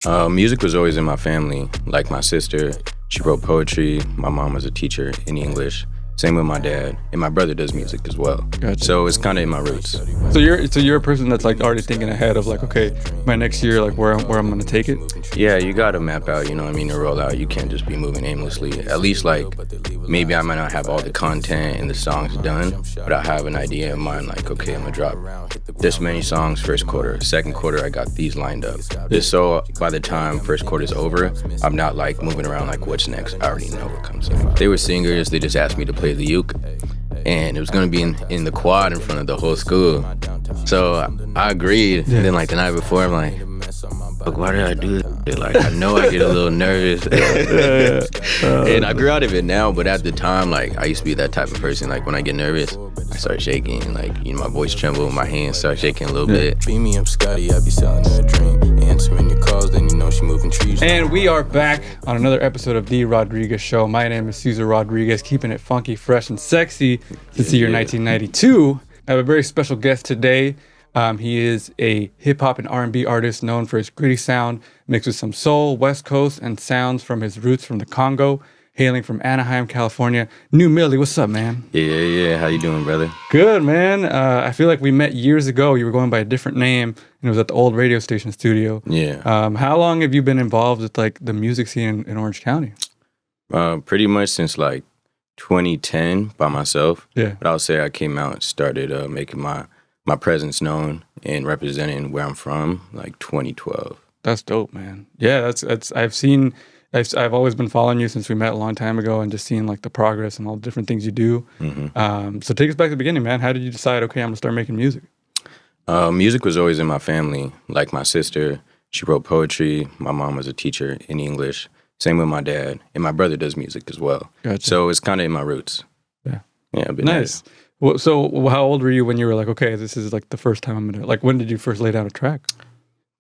Music was always in my family. Like my sister, she wrote poetry. My mom was a teacher in English. Same with my dad, and my brother does music as well. Gotcha. So it's kind of in my roots. So you're a person that's like already thinking ahead of like, okay, my next year, like where I'm gonna take it. Yeah, you gotta map out, you know what I mean, to roll out. You can't just be moving aimlessly. At least like maybe I might not have all the content and the songs done, but I have an idea in mind like, okay, I'm gonna drop this many songs first quarter. Second quarter, I got these lined up. Just so by the time first quarter's over, I'm not like moving around like what's next. I already know what comes in. They were singers, they just asked me to play the uke, and it was gonna be in the quad in front of the whole school. So I agreed. And then like the night before, I'm like, fuck, why did I do this? Like, I know I get a little nervous. And I grew out of it now, but at the time, like, I used to be that type of person. Like, when I get nervous, I start shaking. Like, you know, my voice tremble, my hands start shaking a little bit. Beat me up, Scotty, I be selling her a dream. Answering your calls, then you know she moving trees. And we are back on another episode of The Rodriguez Show. My name is Cesar Rodriguez, keeping it funky, fresh, and sexy since the year 1992. I have a very special guest today. He is a hip-hop and R&B artist known for his gritty sound, mixed with some soul, West Coast, and sounds from his roots from the Congo, hailing from Anaheim, California. Numilly, what's up, man? Yeah. How you doing, brother? Good, man. I feel like we met years ago. You were going by a different name, and it was at the old radio station studio. Yeah. How long have you been involved with like the music scene in Orange County? Pretty much since like 2010 by myself. Yeah. But I would say I came out and started making my presence known and representing where I'm from, like 2012. That's dope, man. Yeah, that's I've always been following you since we met a long time ago, and just seeing like the progress and all the different things you do. Mm-hmm. So take us back to the beginning, man. How did you decide, okay, I'm gonna start making music? Music was always in my family. Like my sister, she wrote poetry. My mom was a teacher in English. Same with my dad, and my brother does music as well. Gotcha. So it's kind of in my roots. Yeah. I've been Nice. Well, so how old were you when you were like, okay, this is like the first time I'm gonna, like, when did you first lay down a track?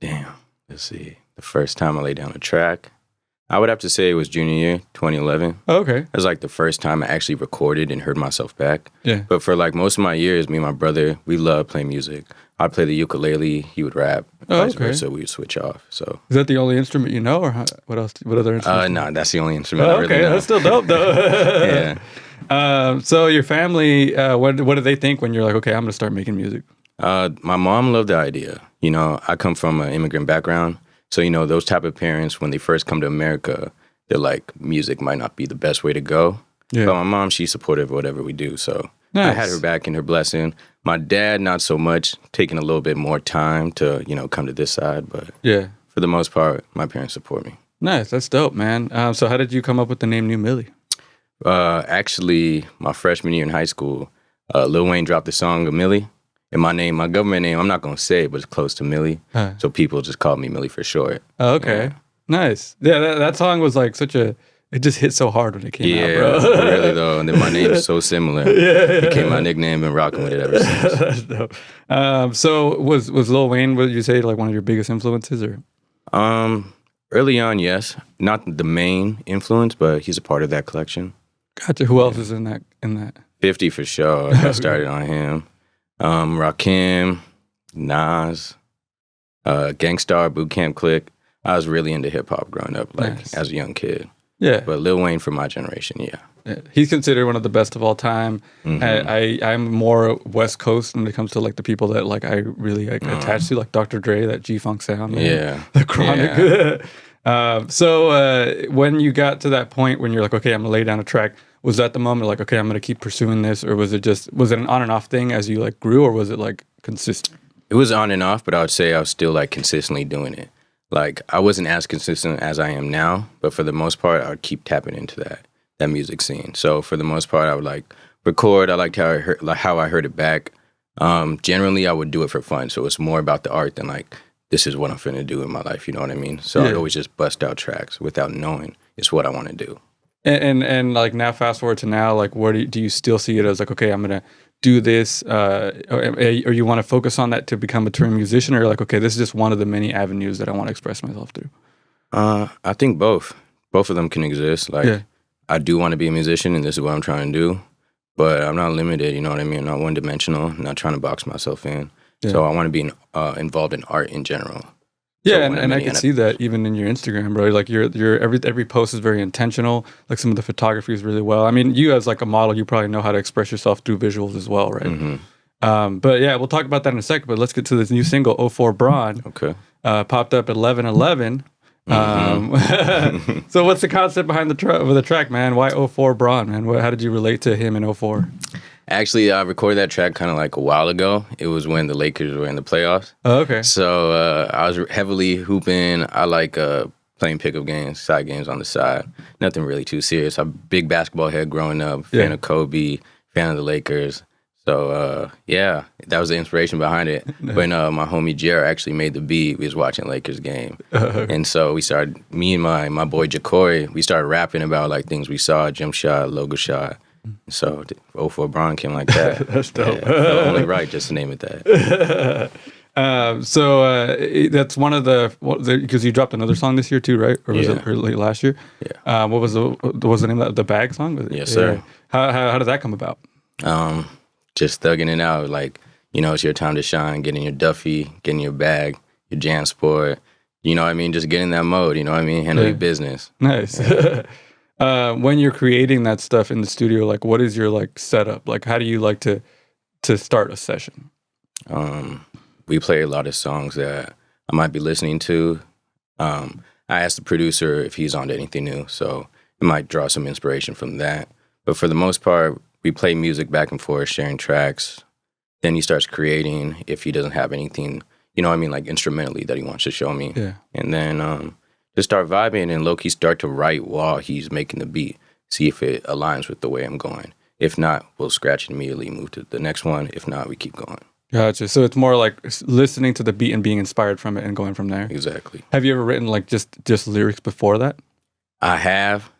Damn. Let's see. The first time I laid down a track, I would have to say it was junior year, 2011. Oh, okay. It was like the first time I actually recorded and heard myself back. Yeah. But for like most of my years, me and my brother, we loved playing music. I'd play the ukulele, he would rap, vice versa, we would switch off. So is that the only instrument you know, or what else? What other instruments? no, that's the only instrument Oh, I really okay, know. that's still dope though. Yeah. So your family, what do they think when you're like, okay, I'm gonna start making music? My mom loved the idea. You know, I come from an immigrant background. So, you know, those type of parents, when they first come to America, they're like, music might not be the best way to go. Yeah. But my mom, she's supportive of whatever we do. So Nice. I had her back in her blessing. My dad, not so much, taking a little bit more time to, you know, come to this side. But Yeah. for the most part, my parents support me. Nice, that's dope, man. So how did you come up with the name Numilly? Actually, my freshman year in high school, Lil Wayne dropped the song of Millie. And my name, my government name, I'm not going to say it, but it's close to Millie. So people just call me Millie for short. Oh, okay. Yeah. Nice. Yeah, that song was like it just hit so hard when it came out, bro. Really though. And then my name is so similar. It became my nickname, and rocking with it ever since. That's dope. So was Lil Wayne, would you say, like one of your biggest influences, or? Early on, yes. Not the main influence, but he's a part of that collection. Gotcha. Who else is in that? 50 for sure. I started on him. Rakim, Nas, Gangstar, Boot Camp Click. I was really into hip hop growing up, Nice. as a young kid. Yeah. But Lil Wayne for my generation, yeah. He's considered one of the best of all time. Mm-hmm. I'm more West Coast when it comes to like the people that like I really like attach to, like Dr. Dre, that G-Funk sound. Man. Yeah. The Chronic. Yeah. So when you got to that point when you're like, okay, I'm gonna lay down a track, was that the moment like, okay, I'm gonna keep pursuing this, or was it an on and off thing as you like grew, or was it like consistent? It was on and off, but I would say I was still like consistently doing it. Like I wasn't as consistent as I am now, but for the most part, I would keep tapping into that music scene. So for the most part, I would like record. I liked how I heard it back. Generally, I would do it for fun. So it's more about the art than like, this is what I'm finna do in my life. You know what I mean? So I'd always just bust out tracks without knowing it's what I want to do. And like now, fast forward to now, like where do you still see it as like, okay, I'm gonna do this, or you want to focus on that to become a touring musician, or like, okay, this is just one of the many avenues that I want to express myself through? I think both of them can exist. Like I do want to be a musician, and this is what I'm trying to do, but I'm not limited. You know what I mean? I'm not one dimensional. I'm not trying to box myself in. So I want to be involved in art in general. Yeah, So and I many can see that even in your Instagram, bro. Like your every post is very intentional. Like some of the photography is really well. I mean, you as like a model, you probably know how to express yourself through visuals as well, right? But yeah, we'll talk about that in a second. But let's get to this new single, "Oh 04 Braun." Okay. Popped up at 11:11. So what's the concept behind the track, man? Why "Oh 04 Braun, man? How did you relate to him in '04? Actually, I recorded that track kind of like a while ago. It was when the Lakers were in the playoffs. Oh, okay. So I was heavily hooping. I like playing pickup games, side games on the side. Nothing really too serious. I'm a big basketball head growing up, fan of Kobe, fan of the Lakers. So, yeah, that was the inspiration behind it. When my homie Jer actually made the beat, we was watching Lakers game. And so we started, me and my boy Jacory, we started rapping about like things we saw, jump shot, logo shot. So 04 Braun came like that. That's dope. Yeah, felt only right just to name it that. That's one of because you dropped another song this year too, right? Or was it early last year? Yeah. What was the name of the Bag song? Was it? Yes, sir. How did that come about? Just thugging it out. Like, you know, it's your time to shine, getting your Duffy, getting your bag, your Jan Sport. You know what I mean? Just get in that mode, you know what I mean? Handle your business. Nice. When you're creating that stuff in the studio, like what is your like setup? Like how do you like to start a session? We play a lot of songs that I might be listening to. I asked the producer if he's on to anything new, so it might draw some inspiration from that. But for the most part, we play music back and forth, sharing tracks. Then he starts creating if he doesn't have anything, you know what I mean, like instrumentally that he wants to show me. Yeah. And then just start vibing and low-key start to write while he's making the beat, see if it aligns with the way I'm going. If not, we'll scratch it immediately, move to the next one. If not, we keep going. Gotcha. So it's more like listening to the beat and being inspired from it and going from there. Exactly. Have you ever written like just lyrics before that? I have.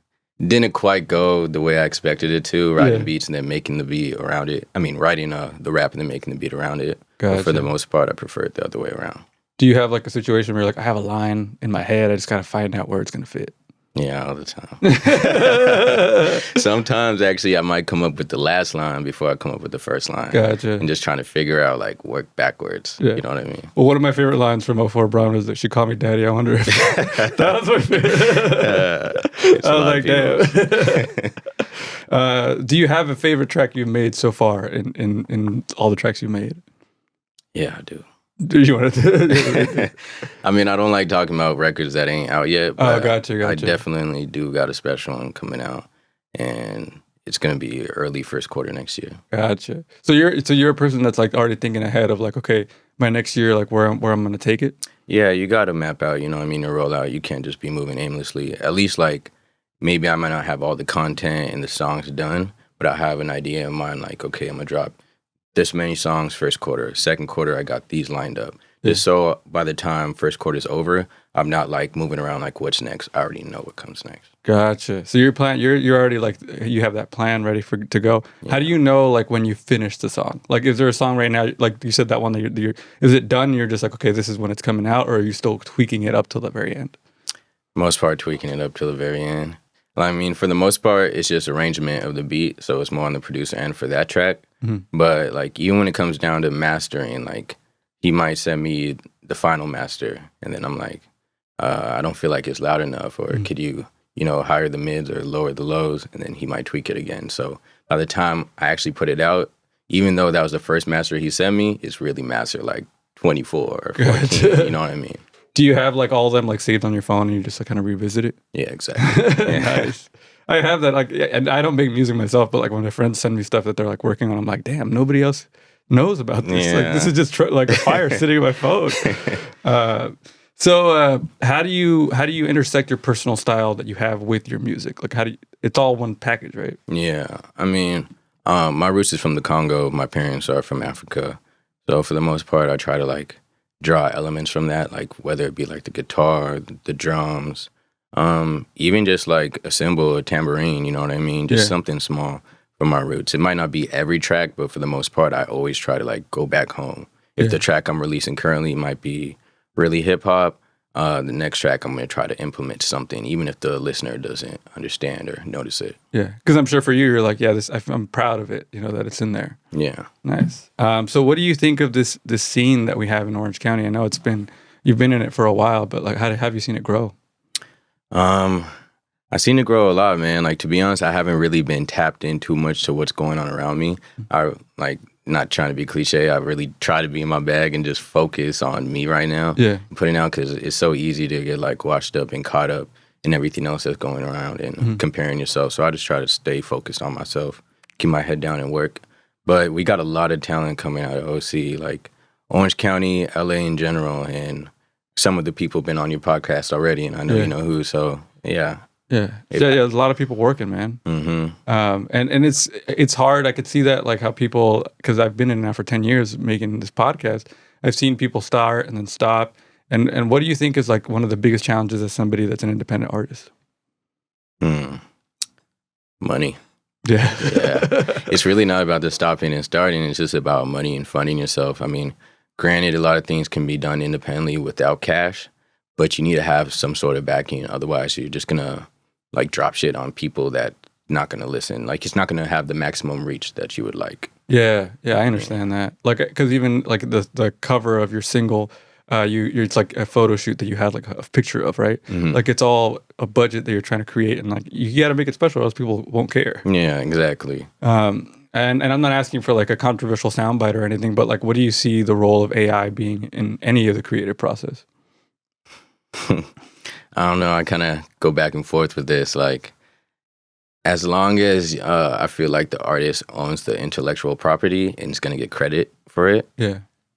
Didn't quite go the way I expected it to, writing beats and then making the beat around it. I mean, writing the rap and then making the beat around it. Gotcha. But for the most part, I prefer it the other way around. Do you have like a situation where you're like, I have a line in my head, I just gotta find out where it's gonna fit? Yeah, all the time. Sometimes, actually, I might come up with the last line before I come up with the first line. Gotcha. And just trying to figure out, like, work backwards. Yeah. You know what I mean? Well, one of my favorite lines from 04 Braun was that she called me daddy. I wonder if that was my favorite. I was like, damn. Do you have a favorite track you've made so far in all the tracks you've made? Yeah, I do. Do you want to? I mean, I don't like talking about records that ain't out yet. But gotcha. I definitely do got a special one coming out, and it's gonna be early first quarter next year. Gotcha. So you're a person that's like already thinking ahead of like, okay, my next year, like where I'm gonna take it. Yeah, you got to map out. You know what I mean? To roll out, you can't just be moving aimlessly. At least like maybe I might not have all the content and the songs done, but I have an idea in mind. Like, okay, I'm gonna drop this many songs first quarter. Second quarter, I got these lined up. Just so by the time first quarter is over, I'm not like moving around like what's next. I already know what comes next. Gotcha. So you're already like you have that plan ready to go. Yeah. How do you know like when you finish the song? Like, is there a song right now? Like you said that one that you're is it done? You're just like, okay, this is when it's coming out, or are you still tweaking it up till the very end? Most part, tweaking it up till the very end. I mean, for the most part, it's just arrangement of the beat, so it's more on the producer end for that track. Mm-hmm. But like even when it comes down to mastering, like he might send me the final master, and then I'm like, I don't feel like it's loud enough, or could you know, higher the mids or lower the lows, and then he might tweak it again. So by the time I actually put it out, even though that was the first master he sent me, it's really mastered like 24 or 14. Gotcha. You know what I mean? Do you have like all of them like saved on your phone and you just like kind of revisit it? Yeah, exactly. Yeah. Nice. I have that like, and I don't make music myself, but like when my friends send me stuff that they're like working on, I'm like, damn, nobody else knows about this. Yeah. Like this is just like a fire sitting in my phone. So how do you intersect your personal style that you have with your music? Like it's all one package, right? Yeah, I mean, my roots is from the Congo. My parents are from Africa, so for the most part, I try to like draw elements from that, like whether it be like the guitar, the drums, even just like a cymbal, a tambourine, you know what I mean? Just something small from my roots. It might not be every track, but for the most part, I always try to like go back home. If the track I'm releasing currently might be really hip hop, the next track I'm going to try to implement something, even if the listener doesn't understand or notice it. Yeah, because I'm sure for you, you're like, yeah, I'm proud of it, you know, that it's in there. Yeah. Nice. So what do you think of this scene that we have in Orange County? I know it's been you've been in it for a while, but like, how have you seen it grow? I've seen it grow a lot, man. Like, to be honest, I haven't really been tapped in too much to what's going on around me. I like, not trying to be cliche, I really try to be in my bag and just focus on me right now. Yeah. Putting out, because it's so easy to get like washed up and caught up in everything else that's going around and comparing yourself. So I just try to stay focused on myself, keep my head down and work. But we got a lot of talent coming out of OC, like Orange County, LA in general, and some of the people been on your podcast already, and I know you know who. So yeah. Yeah, there's a lot of people working, man. And it's hard. I could see that, like how people, because I've been in it now for 10 years making this podcast, I've seen people start and then stop. And what do you think is like one of the biggest challenges as somebody that's an independent artist? Money. Yeah. It's really not about the stopping and starting. It's just about money and funding yourself. I mean, granted, a lot of things can be done independently without cash, but you need to have some sort of backing. Otherwise, you're just going to like drop shit on people that not going to listen. Like, it's not going to have the maximum reach that you would like. Yeah, I understand that. Like, because even like the cover of your single, it's like a photo shoot that you had like a picture of, right? Like, it's all a budget that you're trying to create, and like you got to make it special, or else people won't care. Yeah, exactly. And I'm not asking for like a controversial soundbite or anything, but like, what do you see the role of AI being in any of the creative process? I don't know. I kind of go back and forth with this. Like, as long as I feel like the artist owns the intellectual property and is going to get credit for it,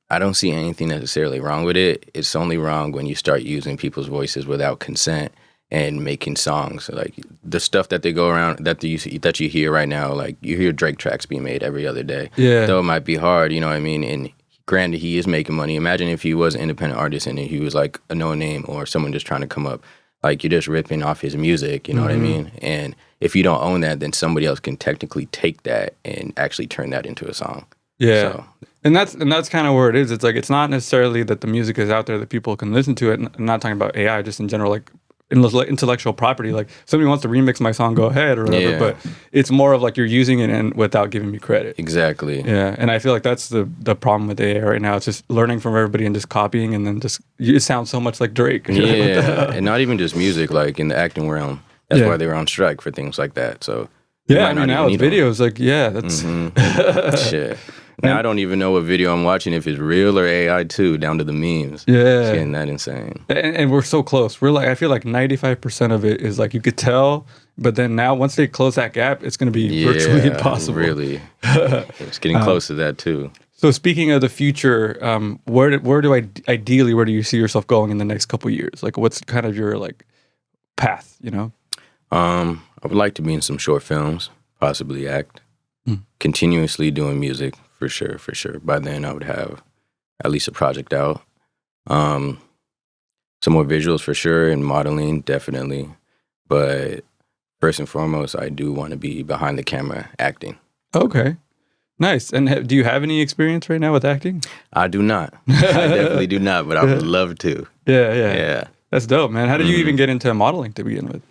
I don't see anything necessarily wrong with it. It's only wrong when you start using people's voices without consent and making songs. Like, the stuff that they go around, that you hear right now, like, you hear Drake tracks being made every other day. Yeah. Though it might be hard, you know what I mean? And granted, he is making money. Imagine if he was an independent artist and he was like a no-name or someone just trying to come up. Like, you're just ripping off his music, you know what I mean? And if you don't own that, then somebody else can technically take that and actually turn that into a song. Yeah. So. And that's kind of where it is. It's like, it's not necessarily that the music is out there that people can listen to it. And I'm not talking about AI, just in general, like intellectual property. Like, somebody wants to remix my song, go ahead or whatever. Yeah. But it's more of like you're using it and without giving me credit. Exactly. Yeah. And I feel like that's the problem with AI right now. It's just learning from everybody and just copying, and then it sounds so much like Drake. Yeah. And not even just music, like in the acting realm. That's why they were on strike for things like that. So yeah, I mean, now it's videos. Like, yeah, that's shit. Now I don't even know what video I'm watching, if it's real or AI too, down to the memes. Yeah. It's getting that insane. And we're so close. We're like, I feel like 95% of it is like, you could tell, but then now once they close that gap, it's going to be virtually impossible. Really. It's getting close to that too. So speaking of the future, where do you see yourself going in the next couple of years? Like, what's kind of your like path, you know? I would like to be in some short films, possibly act, continuously doing music. For sure. By then, I would have at least a project out. Some more visuals for sure, and modeling, definitely. But first and foremost, I do want to be behind the camera acting. Okay. Nice. And do you have any experience right now with acting? I do not. I definitely do not, but I would love to. Yeah. That's dope, man. How did you even get into modeling to begin with?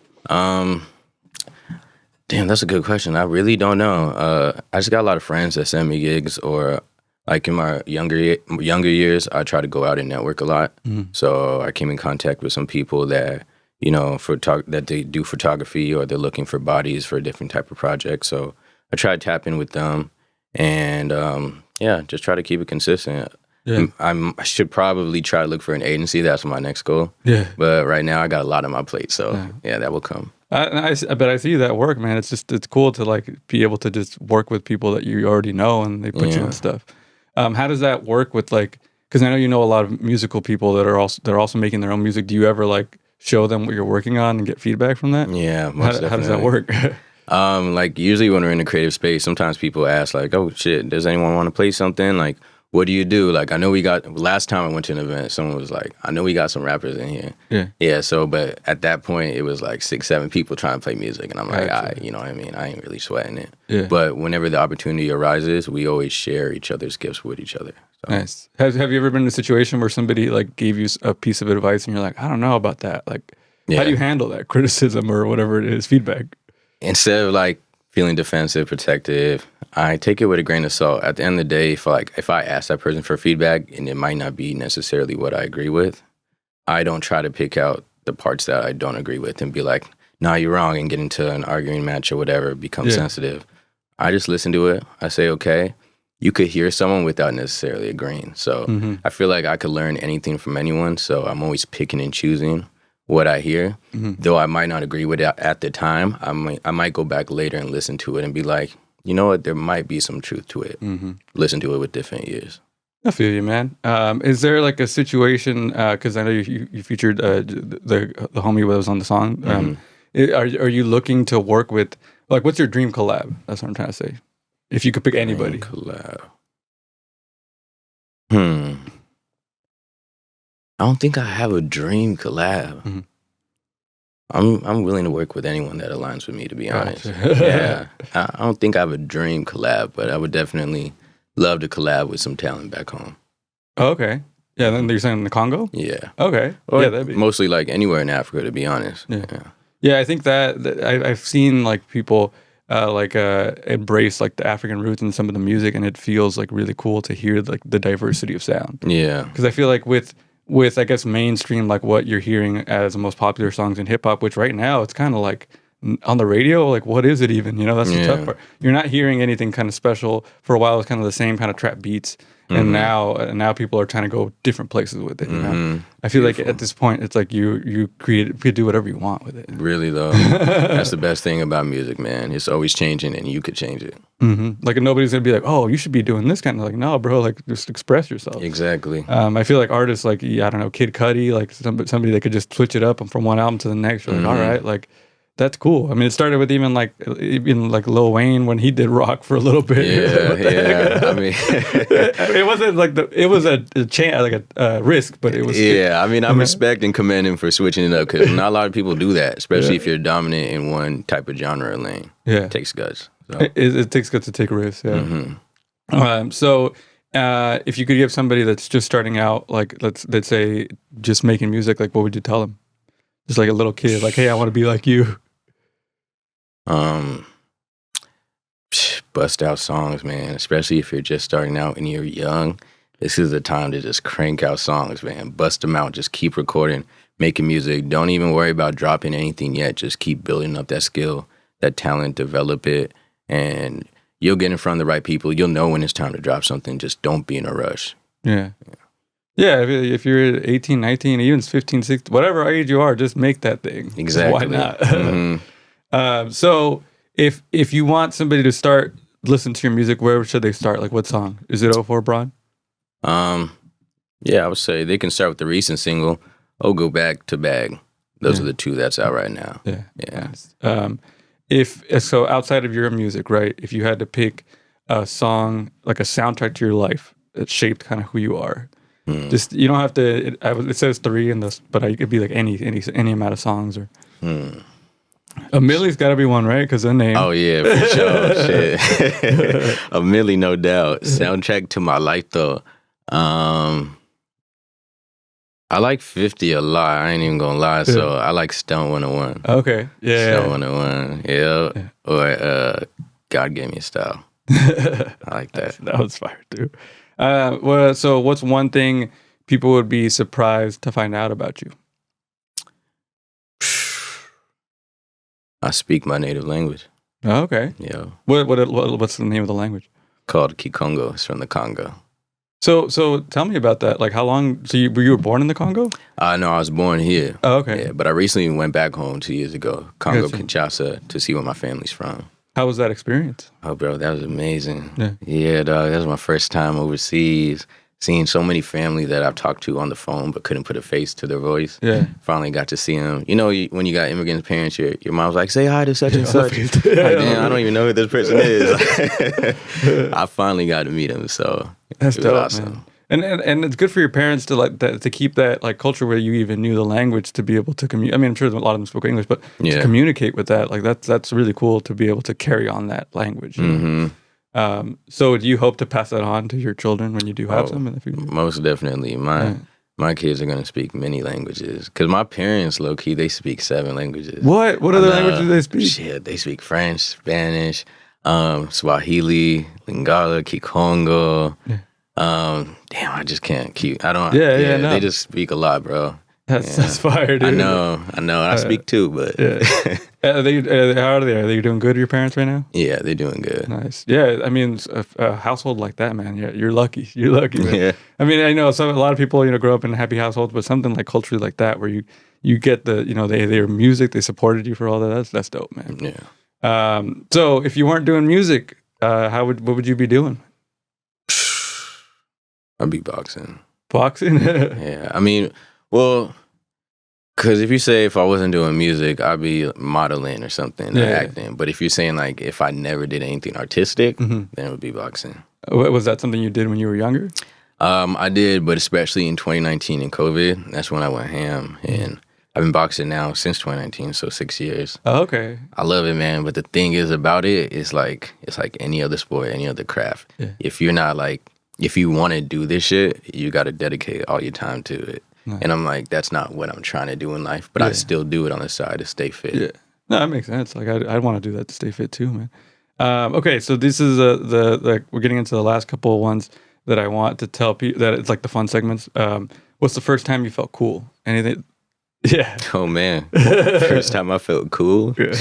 Damn, that's a good question. I really don't know. I just got a lot of friends that send me gigs, or like in my younger years, I try to go out and network a lot. So I came in contact with some people that, you know, that they do photography, or they're looking for bodies for a different type of project. So I try to tap in with them, and just try to keep it consistent. Yeah. I should probably try to look for an agency. That's my next goal. Yeah. But right now I got a lot on my plate, so that will come. I see that work, man. It's cool to like be able to just work with people that you already know, and they put you in stuff. How does that work with like? Because I know you know a lot of musical people that are also making their own music. Do you ever like show them what you're working on and get feedback from that? Yeah, most how does that work? Like, usually when we're in a creative space, sometimes people ask like, "Oh shit, does anyone want to play something?" Like, what do you do? Like, I know last time I went to an event, someone was like, I know we got some rappers in here. Yeah. So, but at that point, it was like 6-7 people trying to play music. And I'm like, you know what I mean? I ain't really sweating it. Yeah. But whenever the opportunity arises, we always share each other's gifts with each other. So. Nice. Have you ever been in a situation where somebody like gave you a piece of advice and you're like, I don't know about that. Like, how do you handle that criticism or whatever it is, feedback? Instead of like feeling defensive, protective, I take it with a grain of salt. At the end of the day, if I ask that person for feedback and it might not be necessarily what I agree with, I don't try to pick out the parts that I don't agree with and be like, nah, you're wrong, and get into an arguing match or whatever, become sensitive. I just listen to it. I say, okay, you could hear someone without necessarily agreeing. So I feel like I could learn anything from anyone. So I'm always picking and choosing what I hear. Though I might not agree with it at the time, I might go back later and listen to it and be like, you know what, there might be some truth to it. Listen to it with different ears. I feel you, man. Is there like a situation, because I know you featured the homie that was on the song. Are you looking to work with, like, what's your dream collab? That's what I'm trying to say. If you could pick anybody. Dream collab. I don't think I have a dream collab. I'm willing to work with anyone that aligns with me, to be honest. Yeah. I don't think I have a dream collab, but I would definitely love to collab with some talent back home. Oh, okay. Yeah, then you're saying in the Congo? Yeah. Okay. Or yeah, that'd be mostly like anywhere in Africa, to be honest. Yeah, I think that I've seen like people embrace like the African roots in some of the music, and it feels like really cool to hear like the diversity of sound. Yeah. Because I feel like with I guess mainstream, like what you're hearing as the most popular songs in hip hop, which right now it's kind of like on the radio, like what is it even? You know, that's the tough part. You're not hearing anything kind of special. For a while, it's kind of the same kind of trap beats, and now people are trying to go different places with it. You know, I feel like at this point, it's like you could do whatever you want with it. Really though, that's the best thing about music, man. It's always changing, and you could change it. Like nobody's gonna be like, oh, you should be doing this kind of, like, no, bro, like just express yourself. Exactly. I feel like artists like, I don't know, Kid Cudi, like somebody that could just switch it up from one album to the next. You're like, all right, like that's cool. I mean, it started with even like Lil Wayne when he did rock for a little bit. Yeah. I mean, it wasn't like it was a chance, like a risk, but it was. Yeah, I mean, I respect and commend him for switching it up, because not a lot of people do that, especially if you're dominant in one type of genre or lane. Yeah, it takes guts. So. It takes guts to take risks. Yeah. So, if you could give somebody that's just starting out, like let's say just making music, like what would you tell them? Just like a little kid, like, hey, I want to be like you. Bust out songs, man. Especially if you're just starting out and you're young. This is the time to just crank out songs, man. Bust them out. Just keep recording, making music. Don't even worry about dropping anything yet. Just keep building up that skill, that talent, develop it, and you'll get in front of the right people. You'll know when it's time to drop something. Just don't be in a rush. Yeah, if you're 18, 19, even 15, 16, whatever age you are, just make that thing. Exactly. Why not? So if you want somebody to start listening to your music, where should they start? Like what song? Is it 04 Braun? Yeah, I would say they can start with the recent single, Oh Go Back to Bag. Those are the two that's out right now. Yeah. If so, outside of your music, right? If you had to pick a song, like a soundtrack to your life that shaped kind of who you are, just you don't have to. It says 3 in this, but it could be like any amount of songs or. Numilly's got to be one, right? Because the name. Oh yeah, for sure. Shit. Numilly, no doubt. Soundtrack to my life, though. I like 50 a lot. I ain't even gonna lie. So I like Stone 101. Okay. Yeah. Stone 101. Yeah. Or God Gave Me a Style. I like that. That was fire too. Well, so what's one thing people would be surprised to find out about you? I speak my native language. Oh, okay. Yeah. What's the name of the language? Called Kikongo. It's from the Congo. So tell me about that. Like how long? So you were born in the Congo? No, I was born here. Oh, okay. Yeah, but I recently went back home 2 years ago, Congo, Kinshasa, to see where my family's from. How was that experience? Oh, bro, that was amazing. Yeah, dog. That was my first time overseas. Seeing so many family that I've talked to on the phone but couldn't put a face to their voice. Yeah. Finally got to see them. You know, when you got immigrant parents, your mom's like, say hi to such and such. Like, damn, I don't even know who this person is. I finally got to meet him, so that's it was dope, awesome. Man. And it's good for your parents to like that, to keep that like culture where you even knew the language to be able to communicate. I mean, I'm sure a lot of them spoke English, but to communicate with that, like that's really cool to be able to carry on that language. So do you hope to pass that on to your children when you do have some in the future? Most definitely. My kids are going to speak many languages. Because my parents, low-key, they speak 7 languages. What other languages do they speak? Shit, they speak French, Spanish, Swahili, Lingala, Kikongo. Damn, I just can't keep. I don't. They just speak a lot, bro. That's fire, dude. I know. I speak too, but yeah. Are they? How are they? Are they doing good? Your parents right now? yeah, they're doing good. Nice. Yeah, I mean, a household like that, man. Yeah, you're lucky. You're lucky, man. Yeah. I mean, I know a lot of people, grow up in happy households, but something like culturally like that, where you get the, their music, they supported you for all that. That's dope, man. Yeah. So if you weren't doing music, what would you be doing? I'd be boxing. Boxing? Yeah. I mean, well, because if I wasn't doing music, I'd be modeling or something, or acting. But if you're saying like if I never did anything artistic, then it would be boxing. Was that something you did when you were younger? I did, but especially in 2019 in COVID, that's when I went ham. And I've been boxing now since 2019, so 6 years. Oh, okay. I love it, man. But the thing is about it, it's like any other sport, any other craft. Yeah. If you want to do this shit, you got to dedicate all your time to it. Nice. And I'm like, that's not what I'm trying to do in life, but I still do it on the side to stay fit. Yeah. No, that makes sense. Like I want to do that to stay fit too, man. Okay, so this is we're getting into the last couple of ones that I want to tell people that it's like the fun segments. What's the first time you felt cool? Anything? Yeah. Oh man, first time I felt cool. Yeah.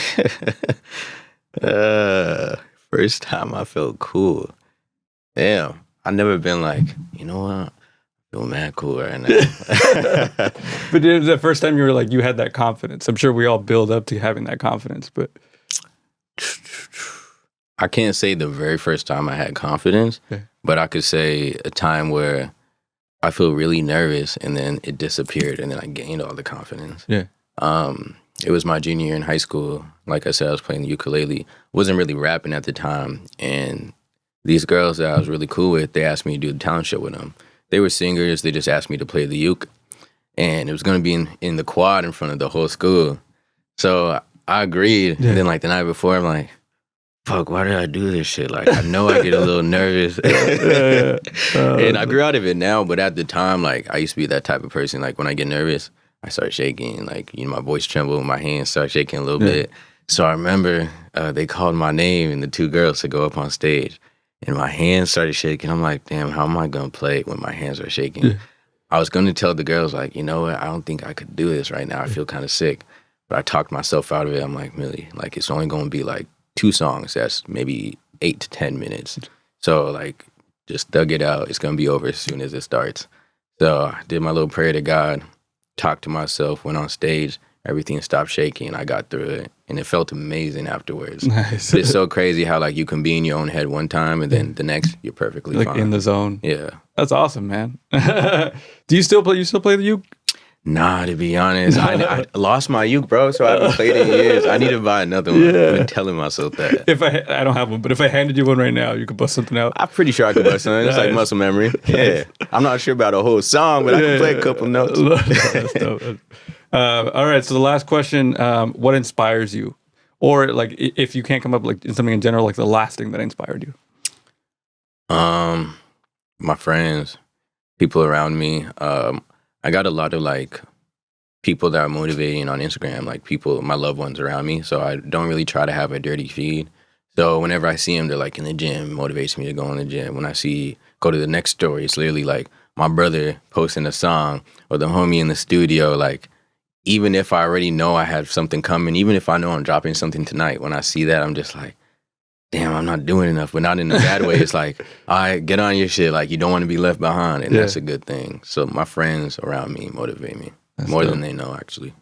First time I felt cool. Damn, I've never been like, you know what? I feel mad cool right now. But it was the first time you were like, you had that confidence. I'm sure we all build up to having that confidence, but I can't say the very first time I had confidence, but I could say a time where I feel really nervous and then it disappeared and then I gained all the confidence. Yeah. It was my junior year in high school. Like I said, I was playing the ukulele. Wasn't really rapping at the time. And these girls that I was really cool with, they asked me to do the talent show with them. They were singers. They just asked me to play the uke. And it was going to be in the quad in front of the whole school. So I agreed. Yeah. And then like the night before, I'm like, fuck, why did I do this shit? Like, I know I get a little nervous. And I grew out of it now, but at the time, like, I used to be that type of person. Like, when I get nervous, I start shaking. Like, my voice trembled, my hands start shaking a little bit. So I remember they called my name and the two girls to go up on stage. And my hands started shaking. I'm like, damn, how am I going to play when my hands are shaking? Yeah. I was going to tell the girls, like, you know what? I don't think I could do this right now. I feel kind of sick. But I talked myself out of it. I'm like, Millie, like, it's only going to be, like, 2 songs. That's maybe 8 to 10 minutes. So, like, just dug it out. It's going to be over as soon as it starts. So I did my little prayer to God, talked to myself, went on stage. Everything stopped shaking, and I got through it. And it felt amazing afterwards. Nice. It's so crazy how, like, you can be in your own head one time, and then the next, you're perfectly like fine. In the zone. Yeah. That's awesome, man. Do you still play the uke? Nah, to be honest, I lost my uke, bro, so I haven't played in years. I need to buy another one. Yeah. I've been telling myself that. If I don't have one, but if I handed you one right now, you could bust something out. I'm pretty sure I could bust something. It's like muscle memory. Yeah. I'm not sure about a whole song, but I can play a couple notes. That's dope. All right, so the last question, what inspires you? Or, like, if you can't come up like something in general, like the last thing that inspired you? My friends, people around me. I got a lot of, like, people that are motivating on Instagram, like people, my loved ones around me. So I don't really try to have a dirty feed. So whenever I see them, they're like in the gym, motivates me to go in the gym. When I go to the next story, it's literally like my brother posting a song or the homie in the studio. Like, even if I already know I have something coming, even if I know I'm dropping something tonight, when I see that, I'm just like, damn, I'm not doing enough, but not in a bad way. It's like, all right, get on your shit. Like, you don't want to be left behind, and that's a good thing. So my friends around me motivate me more than they know, actually.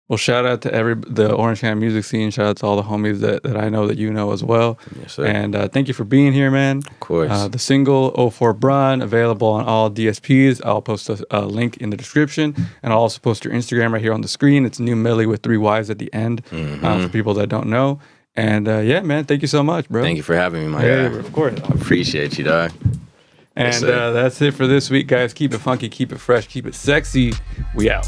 Well, shout out to the Orange County music scene. Shout out to all the homies that I know that you know as well. Yes, sir. And thank you for being here, man. Of course. The single 04 Brun, available on all DSPs. I'll post a link in the description, and I'll also post your Instagram right here on the screen. It's Numilly with 3 Y's at the end, for people that don't know. And yeah, man, thank you so much, bro. Thank you for having me, my guy. Of course. I appreciate you, dog. And that's it for this week, guys. Keep it funky, keep it fresh, keep it sexy. We out.